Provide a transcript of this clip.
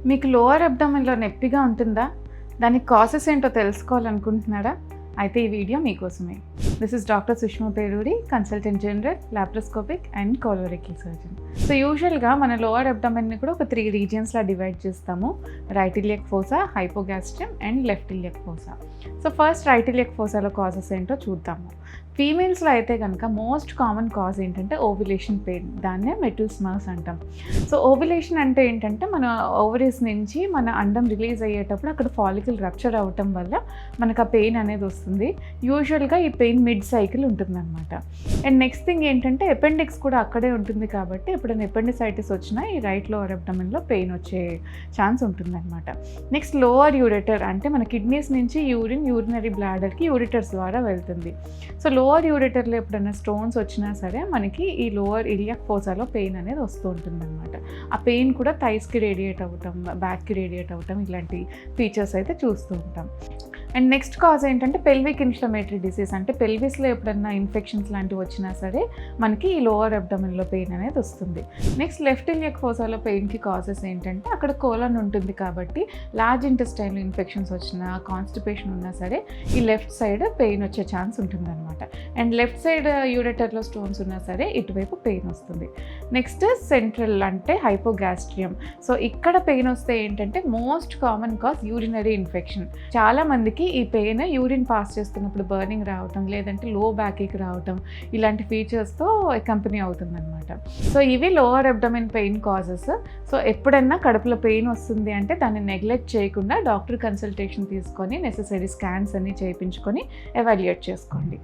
మీకు లోవర్ అబ్డామిన్లో నొప్పిగా ఉంటుందా? దానికి కాసెస్ ఏంటో తెలుసుకోవాలనుకుంటున్నారా? అయితే ఈ వీడియో మీకోసమే. This is doctor Sushma Peruri, consultant general, laparoscopic and colorectal surgeon. So యూజువల్గా మన లోవర్ అబ్డామిన్ని కూడా ఒక 3 రీజియన్స్లా డివైడ్ చేస్తాము. Right iliac fossa, hypogastrium and left iliac fossa. So first right iliac ఫోసాలో కాసెస్ ఏంటో చూద్దాము. ఫీమేల్స్లో అయితే కనుక మోస్ట్ కామన్ కాజ్ ఏంటంటే ఓవ్యులేషన్ పెయిన్, దాన్నే మెటిల్స్ మర్స్ అంటాం. సో ఓవ్యులేషన్ అంటే ఏంటంటే మన ఓవరీస్ నుంచి మన అండం రిలీజ్ అయ్యేటప్పుడు అక్కడ ఫాలికల్ రప్చర్ అవ్వటం వల్ల మనకు ఆ పెయిన్ అనేది వస్తుంది. యూజువల్గా ఈ పెయిన్ మిడ్ సైకిల్ ఉంటుందన్నమాట. అండ్ నెక్స్ట్ థింగ్ ఏంటంటే ఎపెండిక్స్ కూడా అక్కడే ఉంటుంది కాబట్టి ఎప్పుడైనా ఎపెండిసైటిస్ వచ్చినా ఈ రైట్ లోవర్ అబ్డామిన్లో పెయిన్ వచ్చే ఛాన్స్ ఉంటుందన్నమాట. నెక్స్ట్ లోవర్ యూరెటర్ అంటే మన కిడ్నీస్ నుంచి యూరినరీ బ్లాడర్కి యూరిటర్స్ ద్వారా వెళ్తుంది. సో లోవర్ యూరెటర్లో ఎప్పుడైనా స్టోన్స్ వచ్చినా సరే మనకి ఈ లోవర్ ఇలియక్ ఫోసాలో పెయిన్ అనేది వస్తూ ఉంటుందన్నమాట. ఆ పెయిన్ కూడా థైస్కి రేడియేట్ అవ్వటం, బ్యాక్కి రేడియేట్ అవ్వటం, ఇలాంటి ఫీచర్స్ అయితే చూస్తూ ఉంటాం. అండ్ నెక్స్ట్ కాజ్ ఏంటంటే పెల్విక్ ఇన్ఫ్లమేటరీ డిసీజ్, అంటే పెల్విస్లో ఎప్పుడన్నా ఇన్ఫెక్షన్స్ లాంటివి వచ్చినా సరే మనకి ఈ లోవర్ అబ్డామిన్లో పెయిన్ అనేది వస్తుంది. నెక్స్ట్ లెఫ్ట్ ఇలియక్ ఫోసాలో పెయిన్కి కాజెస్ ఏంటంటే అక్కడ కోలన్ ఉంటుంది కాబట్టి లార్జ్ ఇంటెస్టైన్లో ఇన్ఫెక్షన్స్ వచ్చినా, కాన్స్టిపేషన్ ఉన్నా సరే ఈ లెఫ్ట్ సైడ్ పెయిన్ వచ్చే ఛాన్స్ ఉంటుందన్నమాట. అండ్ లెఫ్ట్ సైడ్ యూరెటర్లో స్టోన్స్ ఉన్నా సరే ఇటువైపు పెయిన్ వస్తుంది. నెక్స్ట్ సెంట్రల్ అంటే హైపోగాస్ట్రియం. సో ఇక్కడ పెయిన్ వస్తే ఏంటంటే most common cause urinary infection. చాలా మందికి ఈ పెయిన్ యూరిన్ పాస్ చేస్తున్నప్పుడు బర్నింగ్ రావటం, లేదంటే లో బ్యాక్ ఏక్ రావటం, ఇలాంటి ఫీచర్స్తో కంపెనీ అవుతుందన్నమాట. సో ఇవి lower abdomen pain causes. So ఎప్పుడన్నా కడుపులో పెయిన్ వస్తుంది అంటే దాన్ని నెగ్లెక్ట్ చేయకుండా డాక్టర్ కన్సల్టేషన్ తీసుకొని నెసెసరీ స్కాన్స్ అన్ని చేయించుకొని ఎవాల్యుయేట్ చేసుకోండి.